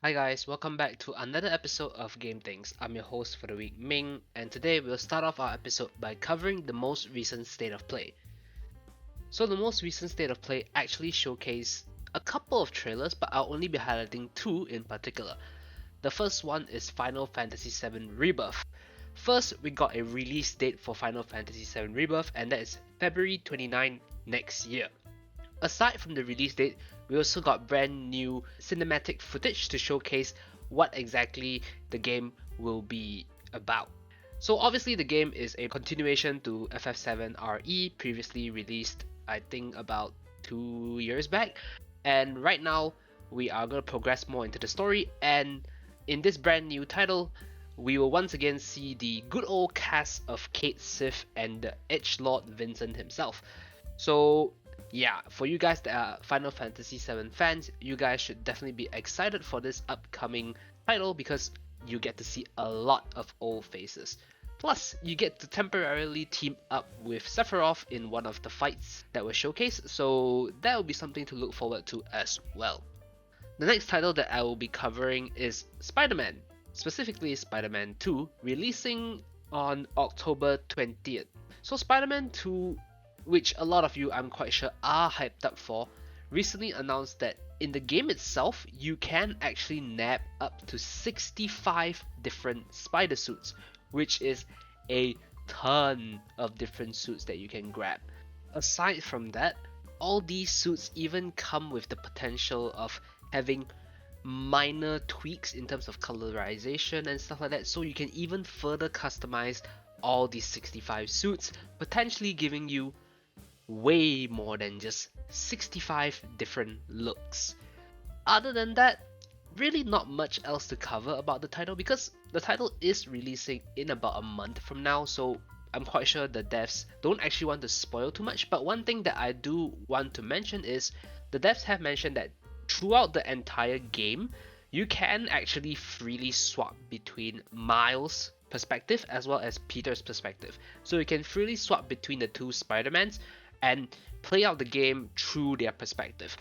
Hi guys, welcome back to another episode of Game Things. I'm your host for the week, Ming, and today we'll start off our episode by covering the most recent state of play. So the most recent state of play actually showcased a couple of trailers, but I'll only be highlighting two in particular. The first one is Final Fantasy VII Rebirth. First, we got a release date for Final Fantasy VII Rebirth, and that is February 29 next year. Aside from the release date, we also got brand new cinematic footage to showcase what exactly the game will be about. So obviously the game is a continuation to FF7 RE, previously released I think about 2 years back, and right now we are going to progress more into the story, and in this brand new title we will once again see the good old cast of Kate Sith and the Edgelord Vincent himself. So yeah, for you guys that are Final Fantasy VII fans, you guys should definitely be excited for this upcoming title because you get to see a lot of old faces. Plus, you get to temporarily team up with Sephiroth in one of the fights that were showcased, so that will be something to look forward to as well. The next title that I will be covering is Spider-Man, specifically Spider-Man 2, releasing on October 20th. So Spider-Man 2, which a lot of you I'm quite sure are hyped up for, recently announced that in the game itself, you can actually nab up to 65 different spider suits, which is a ton of different suits that you can grab. Aside from that, all these suits even come with the potential of having minor tweaks in terms of colorization and stuff like that, so you can even further customize all these 65 suits, potentially giving you way more than just 65 different looks. Other than that, really not much else to cover about the title because the title is releasing in about a month from now, so I'm quite sure the devs don't actually want to spoil too much. But one thing that I do want to mention is the devs have mentioned that throughout the entire game, you can actually freely swap between Miles' perspective as well as Peter's perspective. So you can freely swap between the two Spider-Mans and play out the game through their perspective.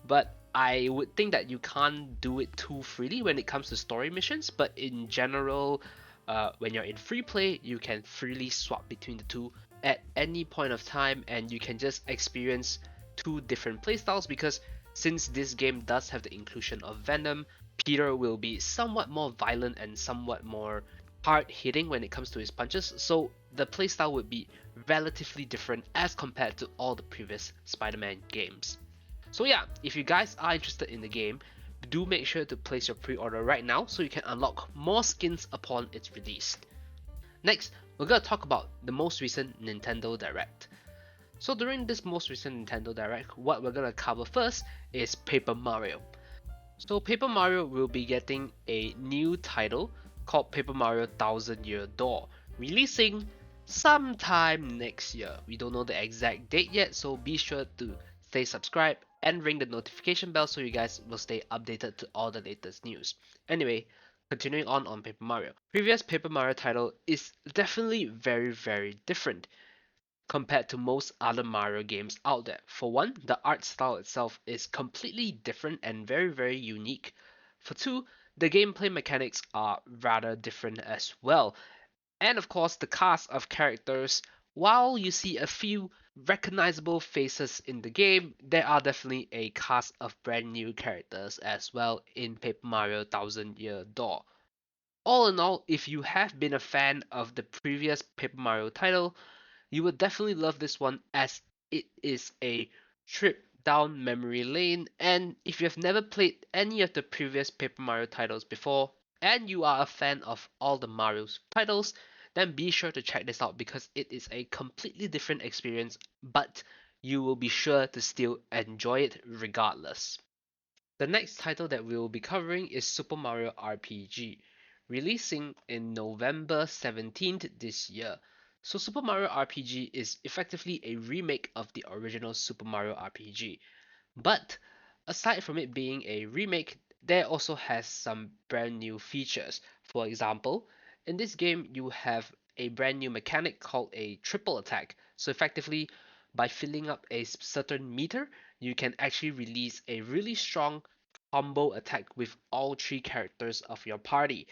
But I would think that you can't do it too freely when it comes to story missions, but in general, when you're in free play, you can freely swap between the two at any point of time, and you can just experience two different playstyles because since this game does have the inclusion of Venom, Peter will be somewhat more violent and somewhat more hard hitting when it comes to his punches, so the playstyle would be relatively different as compared to all the previous Spider-Man games. So yeah, if you guys are interested in the game, do make sure to place your pre-order right now so you can unlock more skins upon its release. Next, we're gonna talk about the most recent Nintendo Direct. So during this most recent Nintendo Direct, what we're gonna cover first is Paper Mario. So Paper Mario will be getting a new title called Paper Mario Thousand Year Door, releasing sometime next year. We don't know the exact date yet, so be sure to stay subscribed and ring the notification bell so you guys will stay updated to all the latest news. Anyway, continuing on Paper Mario. Previous Paper Mario title is definitely very different compared to most other Mario games out there. For one, the art style itself is completely different and very unique. For two, the gameplay mechanics are rather different as well. And of course, the cast of characters, while you see a few recognizable faces in the game, there are definitely a cast of brand new characters as well in Paper Mario Thousand Year Door. All in all, if you have been a fan of the previous Paper Mario title, you would definitely love this one as it is a trip down memory lane, and if you have never played any of the previous Paper Mario titles before and you are a fan of all the Mario's titles, then be sure to check this out because it is a completely different experience, but you will be sure to still enjoy it regardless. The next title that we will be covering is Super Mario RPG, releasing in November 17th this year. So Super Mario RPG is effectively a remake of the original Super Mario RPG. But aside from it being a remake, there also has some brand new features. For example, in this game you have a brand new mechanic called a triple attack. So effectively, by filling up a certain meter, you can actually release a really strong combo attack with all three characters of your party.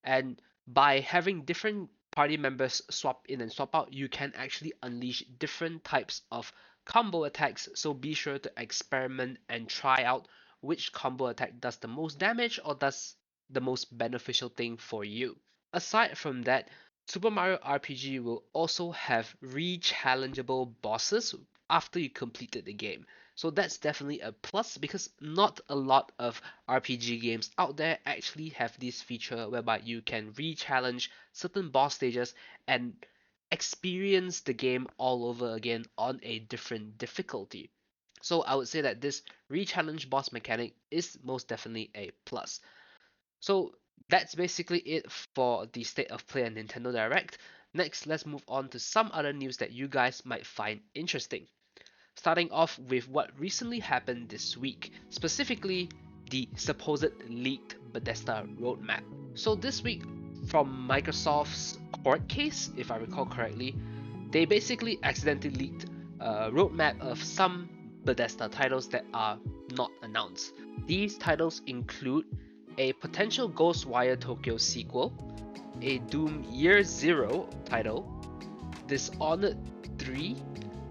And by having different party members swap in and swap out, you can actually unleash different types of combo attacks. So be sure to experiment and try out which combo attack does the most damage or does the most beneficial thing for you. Aside from that, Super Mario RPG will also have re-challengeable bosses after you completed the game. So that's definitely a plus because not a lot of RPG games out there actually have this feature whereby you can re-challenge certain boss stages and experience the game all over again on a different difficulty. So I would say that this re-challenge boss mechanic is most definitely a plus. So that's basically it for the State of Play and Nintendo Direct. Next, let's move on to some other news that you guys might find interesting. Starting off with what recently happened this week, specifically the supposed leaked Bethesda Roadmap. So this week, from Microsoft's court case, if I recall correctly, they basically accidentally leaked a roadmap of some Bethesda titles that are not announced. These titles include a potential Ghostwire Tokyo sequel, a Doom Year Zero title, Dishonored 3,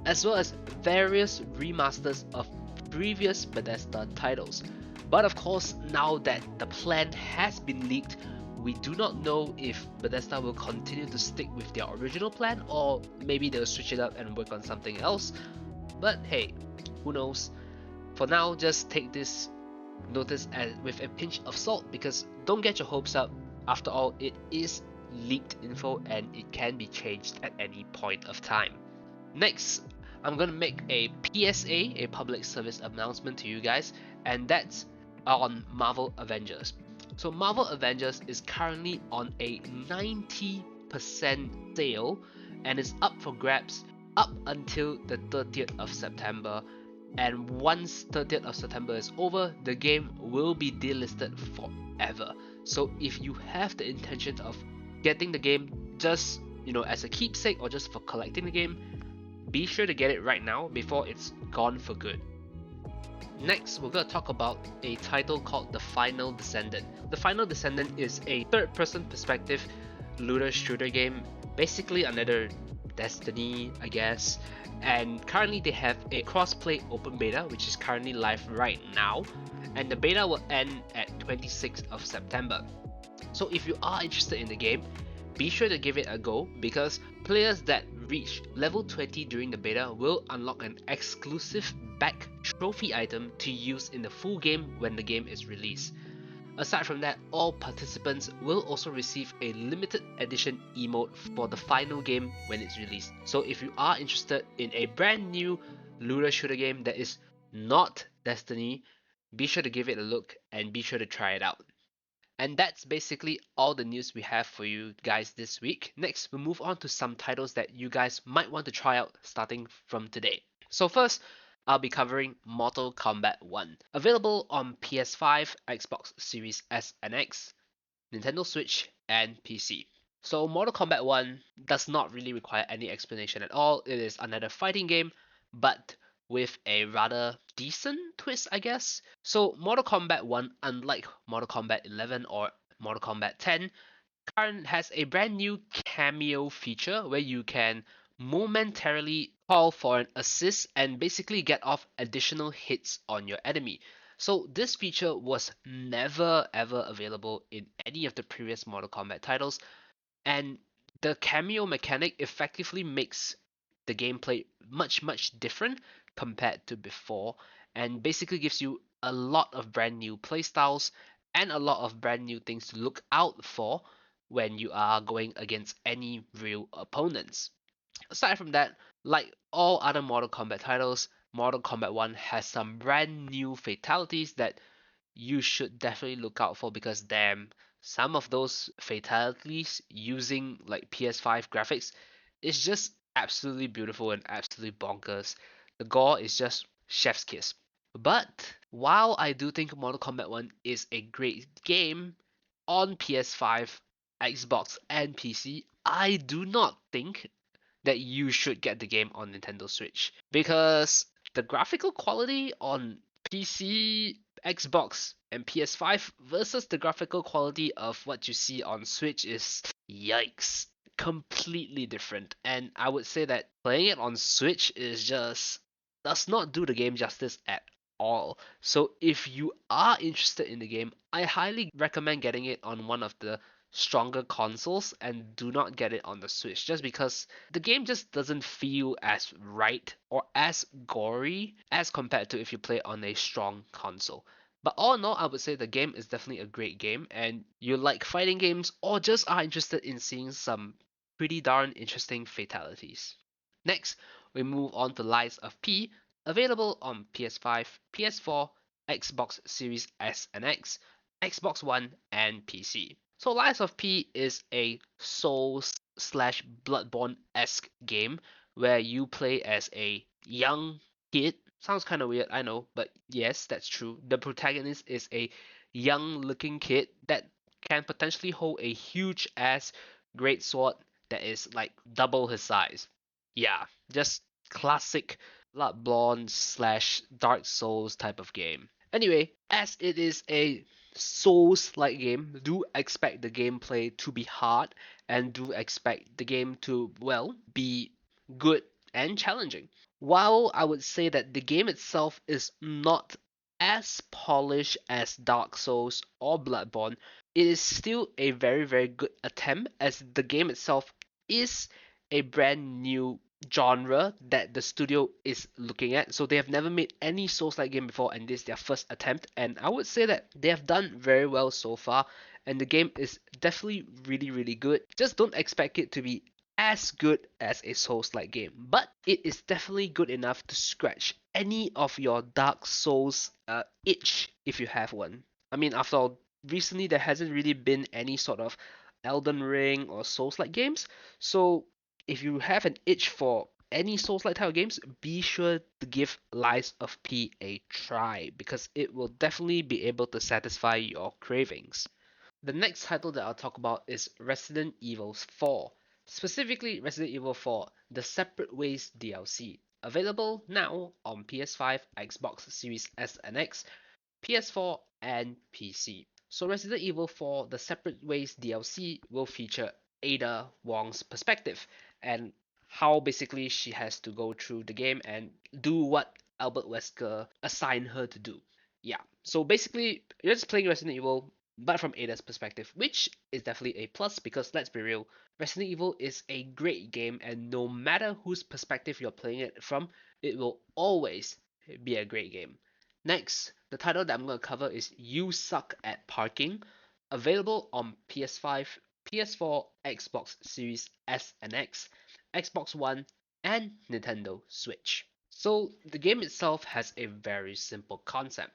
as well as various remasters of previous Bethesda titles. But of course, now that the plan has been leaked, we do not know if Bethesda will continue to stick with their original plan or maybe they'll switch it up and work on something else. But hey, who knows? For now, just take this notice with a pinch of salt because don't get your hopes up. After all, it is leaked info and it can be changed at any point of time. Next, I'm gonna make a PSA, a public service announcement to you guys, and that's on Marvel Avengers. So Marvel Avengers is currently on a 90% sale and is up for grabs up until the 30th of September. And once 30th of September is over, the game will be delisted forever. So if you have the intention of getting the game just, as a keepsake or just for collecting the game, be sure to get it right now before it's gone for good. Next, we're going to talk about a title called The Final Descendant. The Final Descendant is a third-person perspective looter shooter game, basically another Destiny, I guess. And currently they have a cross-play open beta, which is currently live right now, and the beta will end at 26th of September. So if you are interested in the game, be sure to give it a go because players that reach level 20 during the beta will unlock an exclusive back trophy item to use in the full game when the game is released. Aside from that, all participants will also receive a limited edition emote for the final game when it's released. So if you are interested in a brand new looter shooter game that is not Destiny, be sure to give it a look and be sure to try it out. And that's basically all the news we have for you guys this week. Next, we'll move on to some titles that you guys might want to try out starting from today. So first, I'll be covering Mortal Kombat 1. Available on PS5, Xbox Series S and X, Nintendo Switch, and PC. So Mortal Kombat 1 does not really require any explanation at all. It is another fighting game, but with a rather decent twist, I guess. So Mortal Kombat 1, unlike Mortal Kombat 11 or Mortal Kombat 10, current has a brand new cameo feature where you can momentarily call for an assist and basically get off additional hits on your enemy. So this feature was never ever available in any of the previous Mortal Kombat titles, and the cameo mechanic effectively makes the gameplay much different compared to before and basically gives you a lot of brand new playstyles and a lot of brand new things to look out for when you are going against any real opponents. Aside from that, like all other Mortal Kombat titles, Mortal Kombat 1 has some brand new fatalities that you should definitely look out for because damn, some of those fatalities using like PS5 graphics is just absolutely beautiful and absolutely bonkers. The gore is just chef's kiss. But while I do think Mortal Kombat 1 is a great game on PS5, Xbox, and PC, I do not think that you should get the game on Nintendo Switch because the graphical quality on PC Xbox and PS5 versus the graphical quality of what you see on Switch is, yikes, completely different. And I would say that playing it on Switch is just does not do the game justice at all. So if you are interested in the game, I highly recommend getting it on one of the stronger consoles and do not get it on the Switch just because the game just doesn't feel as right or as gory as compared to if you play on a strong console. But all in all, I would say the game is definitely a great game, and you like fighting games or just are interested in seeing some pretty darn interesting fatalities. Next, we move on to Lies of P, available on PS5, PS4, Xbox Series S and X, Xbox One, and PC. So Lies of P is a Souls slash Bloodborne-esque game where you play as a young kid. Sounds kind of weird, I know, but yes, that's true. The protagonist is a young looking kid that can potentially hold a huge ass great sword that is like double his size. Yeah, just classic Bloodborne slash Dark Souls type of game. Anyway, as it is a Souls-like game, do expect the gameplay to be hard and do expect the game to, well, be good and challenging. While I would say that the game itself is not as polished as Dark Souls or Bloodborne, it is still a very, very good attempt as the game itself is a brand new genre that the studio is looking at. So they have never made any Souls-like game before, and this is their first attempt. And I would say that they have done very well so far, and the game is definitely really, really good. Just don't expect it to be as good as a Souls-like game, but it is definitely good enough to scratch any of your Dark Souls itch if you have one. I mean, after all, recently there hasn't really been any sort of Elden Ring or Souls-like games, so if you have an itch for any Souls-like type of games, be sure to give Lies of P a try because it will definitely be able to satisfy your cravings. The next title that I'll talk about is Resident Evil 4, specifically Resident Evil 4, The Separate Ways DLC, available now on PS5, Xbox Series S and X, PS4, and PC. So Resident Evil 4 The Separate Ways DLC will feature Ada Wong's perspective and how basically she has to go through the game and do what Albert Wesker assigned her to do. Yeah, so basically you're just playing Resident Evil but from Ada's perspective, which is definitely a plus because let's be real, Resident Evil is a great game and no matter whose perspective you're playing it from, it will always be a great game. Next, the title that I'm going to cover is You Suck at Parking, available on PS5, PS4, Xbox Series S and X, Xbox One, and Nintendo Switch. So, the game itself has a very simple concept,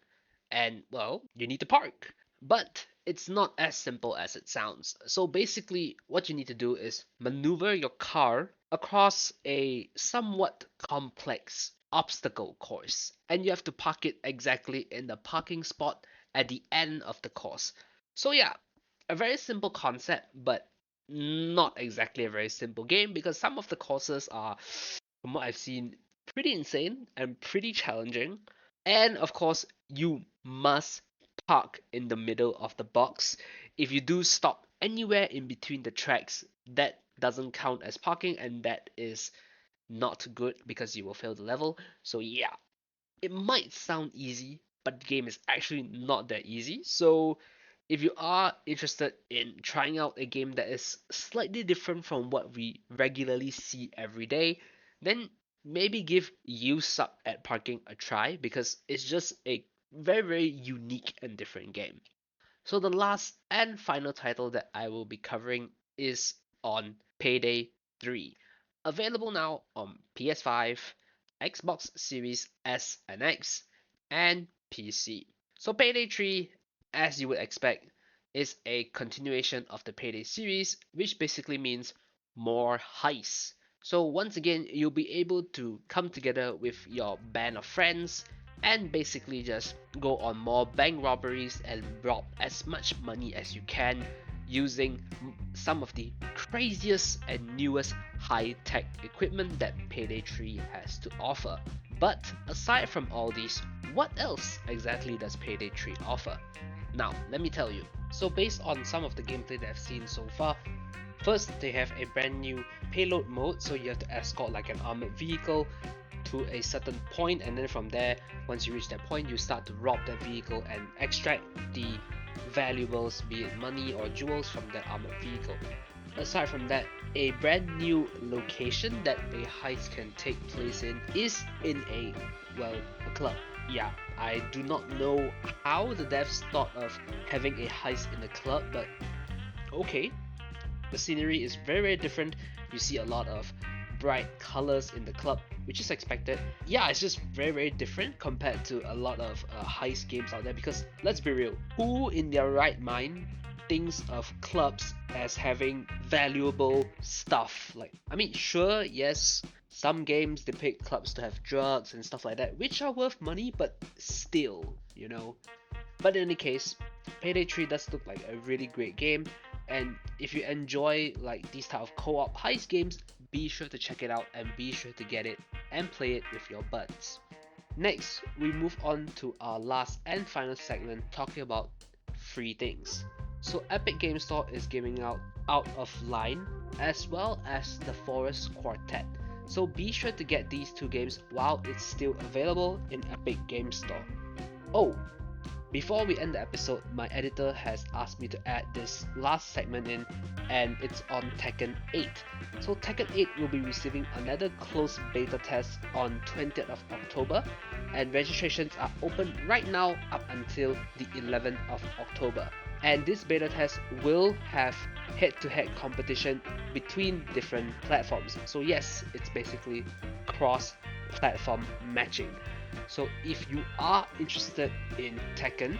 and well, you need to park. But it's not as simple as it sounds. So basically, what you need to do is maneuver your car across a somewhat complex obstacle course, and you have to park it exactly in the parking spot at the end of the course. So yeah, a very simple concept, but not exactly a very simple game because some of the courses are, from what I've seen, pretty insane and pretty challenging. And of course, you must park in the middle of the box. If you do stop anywhere in between the tracks, that doesn't count as parking, and that is not good because you will fail the level. So yeah, it might sound easy, but the game is actually not that easy. So if you are interested in trying out a game that is slightly different from what we regularly see every day, then maybe give You Suck at Parking a try because it's just a very, very unique and different game. So the last and final title that I will be covering is on Payday 3, available now on PS5, Xbox Series S and X, and PC. So Payday 3, as you would expect, is a continuation of the Payday series, which basically means more heists. So once again, you'll be able to come together with your band of friends and basically just go on more bank robberies and rob as much money as you can using some of the craziest and newest high-tech equipment that Payday 3 has to offer. But aside from all these, what else exactly does Payday 3 offer? Now, let me tell you. So based on some of the gameplay that I've seen so far, first they have a brand new payload mode, so you have to escort like an armored vehicle to a certain point, and then from there, once you reach that point, you start to rob that vehicle and extract the valuables, be it money or jewels, from that armored vehicle. Aside from that, a brand new location that a heist can take place in is in a club. Yeah, I do not know how the devs thought of having a heist in a club, but okay. The scenery is very, very different. You see a lot of bright colors in the club, which is expected. Yeah, it's just very, very different compared to a lot of heist games out there, because let's be real, who in their right mind thinks of clubs as having valuable stuff? Like, I mean, sure, yes, some games depict clubs to have drugs and stuff like that, which are worth money, but still, you know. But in any case, Payday 3 does look like a really great game, and if you enjoy like these type of co-op heist games, be sure to check it out and be sure to get it and play it with your buds. Next, we move on to our last and final segment, talking about free things. So Epic Game Store is giving out of Line as well as the Forest Quartet. So be sure to get these two games while it's still available in Epic Game Store. Oh, before we end the episode, my editor has asked me to add this last segment in, and it's on Tekken 8. So Tekken 8 will be receiving another closed beta test on 20th of October, and registrations are open right now up until the 11th of October. And this beta test will have head-to-head competition between different platforms. So yes, it's basically cross-platform matching. So if you are interested in Tekken,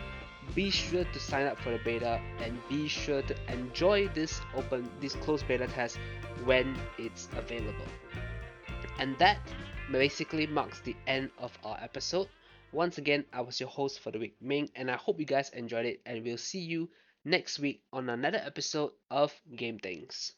be sure to sign up for the beta and be sure to enjoy this closed beta test when it's available. And that basically marks the end of our episode. Once again, I was your host for the week, Ming, and I hope you guys enjoyed it, and we'll see you next week on another episode of Game Things.